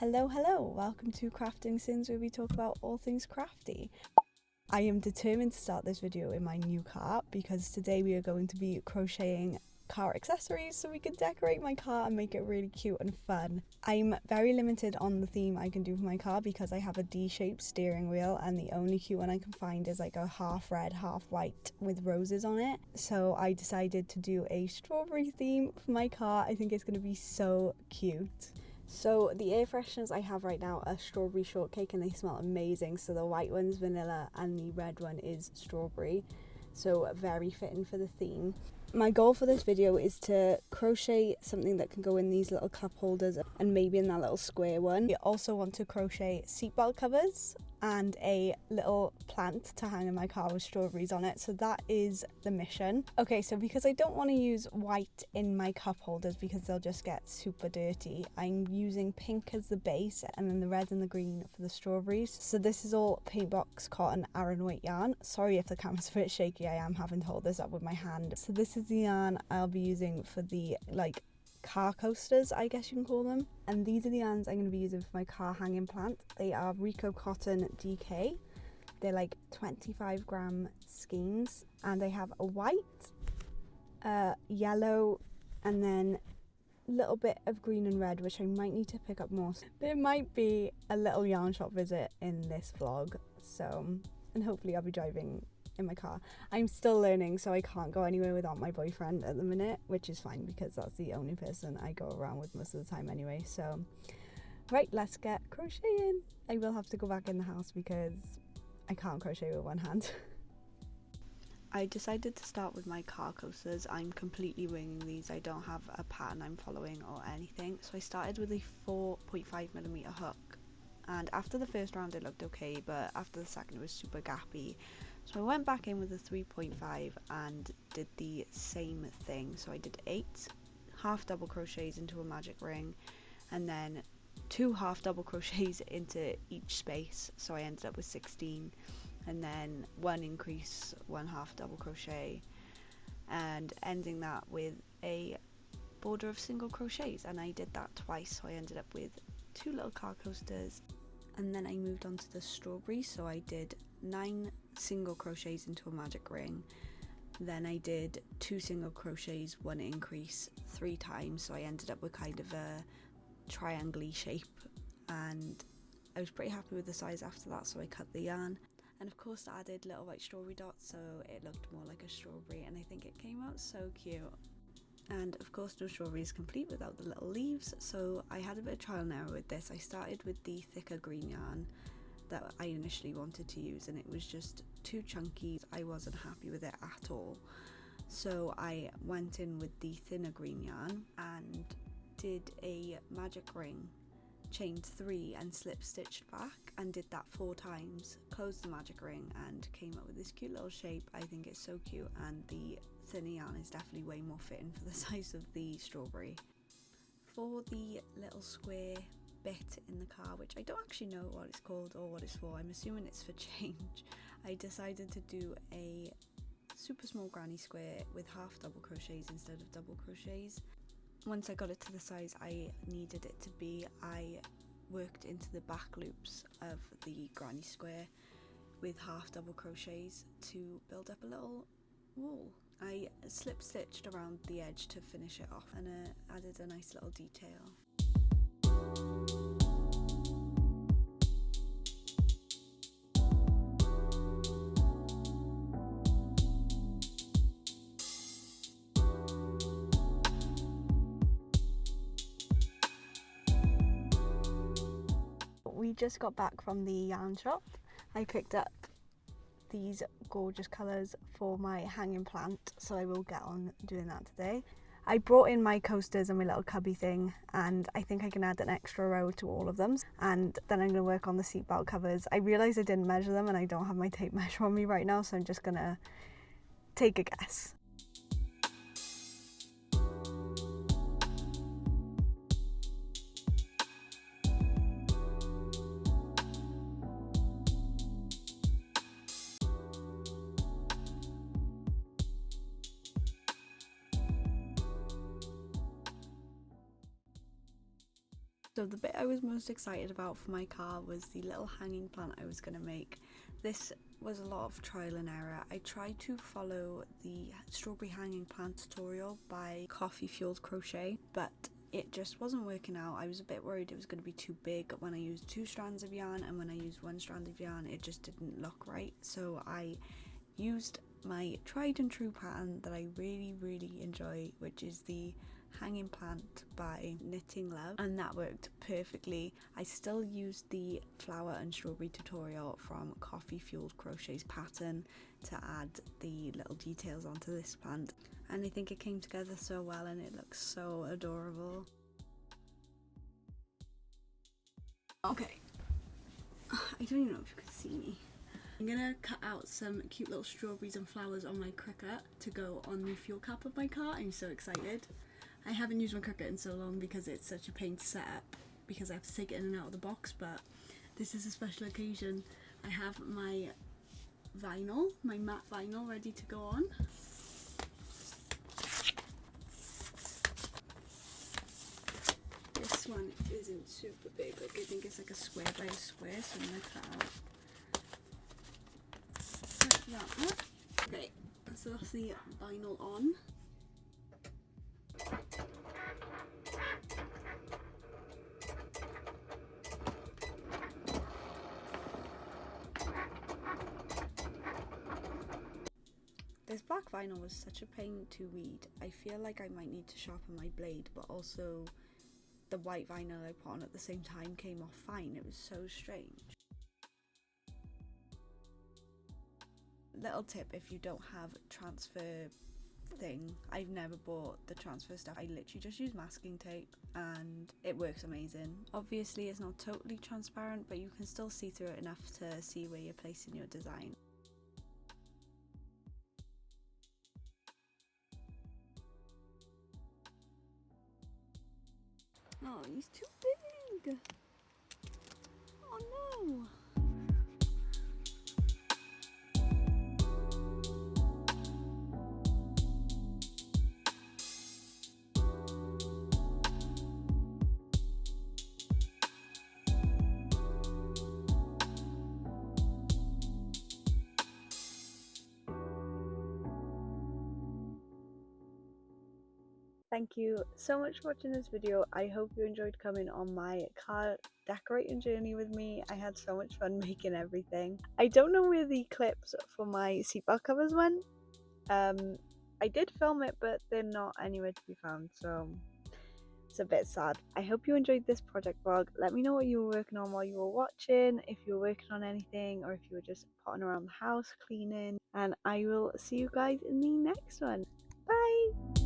Hello, welcome to Crafting Sins, where we talk about all things crafty. I am determined to start this video in my new car because today we are going to be crocheting car accessories so we can decorate my car and make it really cute and fun. I'm very limited on the theme I can do for my car because I have a D-shaped steering wheel and the only cute one I can find is like a half red, half white with roses on it. So I decided to do a strawberry theme for my car. I think it's going to be so cute. So the air fresheners I have right now are strawberry shortcake and they smell amazing. So the white one's vanilla and the red one is strawberry. So very fitting for the theme. My goal for this video is to crochet something that can go in these little cup holders and maybe in that little square one. I also want to crochet seatbelt covers and a little plant to hang in my car with strawberries on it. So that is the mission. Okay, so because I don't want to use white in my cup holders because they'll just get super dirty, I'm using pink as the base and then the red and the green for the strawberries. So this is all Paintbox cotton Aran weight yarn. Sorry if the camera's a bit shaky, I am having to hold this up with my hand. So this is the yarn I'll be using for the car coasters, I guess you can call them. And these are the yarns I'm going to be using for my car hanging plant. They are Rico Cotton DK. They're like 25 gram skeins and they have a white, yellow, and then a little bit of green and red, which I might need to pick up more. There might be a little yarn shop visit in this vlog, so, and hopefully I'll be driving in my car. I'm still learning, so I can't go anywhere without my boyfriend at the minute, which is fine because that's the only person I go around with most of the time anyway. So right, let's get crocheting. I will have to go back in the house because I can't crochet with one hand. I decided to start with my car coasters. I'm completely winging these. I don't have a pattern I'm following or anything. So I started with a 4.5mm hook, and after the first round it looked okay, but after the second it was super gappy. So I went back in with a 3.5 and did the same thing. So I did 8 half double crochets into a magic ring and then 2 half double crochets into each space. So I ended up with 16, and then 1 increase, 1 half double crochet, and ending that with a border of single crochets. And I did that twice, so I ended up with 2 little car coasters. And then I moved on to the strawberry, so I did 9 single crochets into a magic ring, then I did 2 single crochets, 1 increase 3 times, so I ended up with kind of a triangle-y shape, and I was pretty happy with the size after that, so I cut the yarn. And of course I added little white strawberry dots so it looked more like a strawberry, and I think it came out so cute. And of course no strawberry is complete without the little leaves, so I had a bit of trial and error with this. I started with the thicker green yarn that I initially wanted to use, and it was just too chunky. I wasn't happy with it at all, so I went in with the thinner green yarn and did a magic ring, chained 3 and slip stitched back, and did that 4 times, closed the magic ring and came up with this cute little shape. I think it's so cute, and the thinner yarn is definitely way more fitting for the size of the strawberry. For the little square bit in the car, which I don't actually know what it's called or what it's for, I'm assuming it's for change, I decided to do a super small granny square with half double crochets instead of double crochets. Once I got it to the size I needed it to be, I worked into the back loops of the granny square with half double crochets to build up a little wall. I slip stitched around the edge to finish it off and added a nice little detail. We just got back from the yarn shop. I picked up these gorgeous colours for my hanging plant, so I will get on doing that today. I brought in my coasters and my little cubby thing, and I think I can add an extra row to all of them, and then I'm going to work on the seatbelt covers. I realised I didn't measure them and I don't have my tape measure on me right now, so I'm just going to take a guess. So the bit I was most excited about for my car was the little hanging plant I was going to make. This was a lot of trial and error. I tried to follow the strawberry hanging plant tutorial by Coffee Fueled Crochet, but it just wasn't working out. I was a bit worried it was going to be too big when I used 2 strands of yarn, and when I used 1 strand of yarn it just didn't look right. So I used my tried and true pattern that I really enjoy, which is the hanging plant by Knitting Love, and that worked perfectly. I still used the flower and strawberry tutorial from Coffee Fueled Crochet's pattern to add the little details onto this plant, and I think it came together so well and it looks so adorable. Okay, I don't even know if you can see me. I'm gonna cut out some cute little strawberries and flowers on my Cricut to go on the fuel cap of my car. I'm so excited. I haven't used my Cricut in so long because it's such a pain to set up because I have to take it in and out of the box, but this is a special occasion. I have my vinyl, my matte vinyl, ready to go on. This one isn't super big, like I think it's like a square by a square, so I'm gonna cut out like that. Okay, so that's the vinyl on. This black vinyl was such a pain to weed. I feel like I might need to sharpen my blade, but also the white vinyl I put on at the same time came off fine. It was so strange. Little tip, if you don't have transfer thing, I've never bought the transfer stuff. I literally just use masking tape and it works amazing. Obviously it's not totally transparent, but you can still see through it enough to see where you're placing your design. Oh, he's too big! Oh no! Thank you so much for watching this video. I hope you enjoyed coming on my car decorating journey with me. I had so much fun making everything. I don't know where the clips for my seatbelt covers went. I did film it, but they're not anywhere to be found, so it's a bit sad. I hope you enjoyed this project vlog. Let me know what you were working on while you were watching, if you were working on anything, or if you were just potting around the house cleaning, and I will see you guys in the next one. Bye!